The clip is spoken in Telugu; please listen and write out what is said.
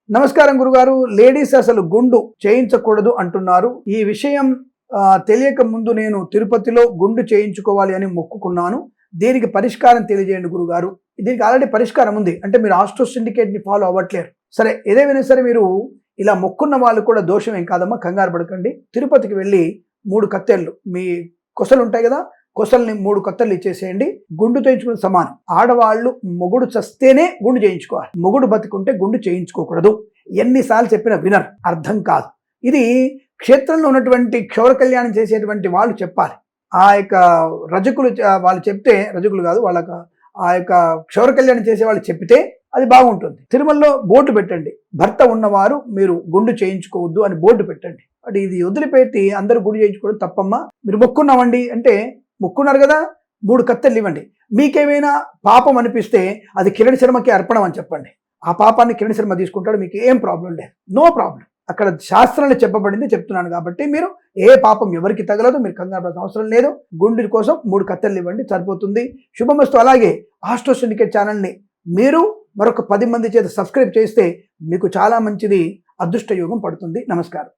నమస్కారం గురుగారు. లేడీస్ అసలు గుండు చేయించకూడదు అంటున్నారు. ఈ విషయం తెలియక ముందు నేను తిరుపతిలో గుండు చేయించుకోవాలి అని మొక్కుకున్నాను. దీనికి పరిష్కారం తెలియజేయండి గురుగారు. దీనికి ఆల్రెడీ పరిష్కారం ఉంది. అంటే మీరు ఆస్ట్రో సిండికేట్ ని ఫాలో అవ్వట్లేరు. సరే, ఏదేమైనా సరే మీరు ఇలా మొక్కున్న వాళ్ళు కూడా దోషం ఏం కాదమ్మా, కంగారు పడకండి. తిరుపతికి వెళ్ళి 3 కత్తెళ్ళు, మీ కొసలు ఉంటాయి కదా, కొసల్ని 3 కత్తెలు ఇచ్చేసేయండి. గుండు చేయించుకునే సమానం. ఆడవాళ్ళు మొగుడు చస్తేనే గుండు చేయించుకోవాలి. మొగుడు బతికుంటే గుండు చేయించుకోకూడదు. ఎన్నిసార్లు చెప్పినా వినరు, అర్థం కాదు. ఇది క్షేత్రంలో ఉన్నటువంటి క్షౌర కళ్యాణం చేసేటువంటి వాళ్ళు చెప్పాలి. ఆ యొక్క రజకులు వాళ్ళు చెప్తే, రజకులు కాదు, వాళ్ళకు ఆ యొక్క క్షౌర కళ్యాణం చేసే వాళ్ళు చెప్తే అది బాగుంటుంది. తిరుమలలో బోర్డు పెట్టండి, భర్త ఉన్నవారు మీరు గుండు చేయించుకోవద్దు అని బోర్డు పెట్టండి. అంటే ఇది వదిలిపెట్టి అందరూ గుండు చేయించుకోవడం తప్పమ్మా. మీరు మొక్కున్నామండి అంటే మొక్కున్నారు కదా, 3 కత్తెలు ఇవ్వండి. మీకేమైనా పాపం అనిపిస్తే అది కిరణ్ శర్మకి అర్పణం అని చెప్పండి. ఆ పాపాన్ని కిరణ్ శర్మ తీసుకుంటాడు, మీకు ఏం ప్రాబ్లం లేదు, నో ప్రాబ్లం. అక్కడ శాస్త్రంలో చెప్పబడింది చెప్తున్నాను కాబట్టి మీరు ఏ పాపం ఎవరికి తగలదు, మీరు కంగారు పడాల్సిన అవసరం లేదు. గుండు కోసం 3 కత్తెలు ఇవ్వండి, సరిపోతుంది. శుభమస్తు. అలాగే ఆస్ట్రో సిండికేట్ ఛానల్ని మీరు మరొక 10 మంది చేత సబ్స్క్రైబ్ చేస్తే మీకు చాలా మంచిది, అదృష్ట యోగం పడుతుంది. నమస్కారం.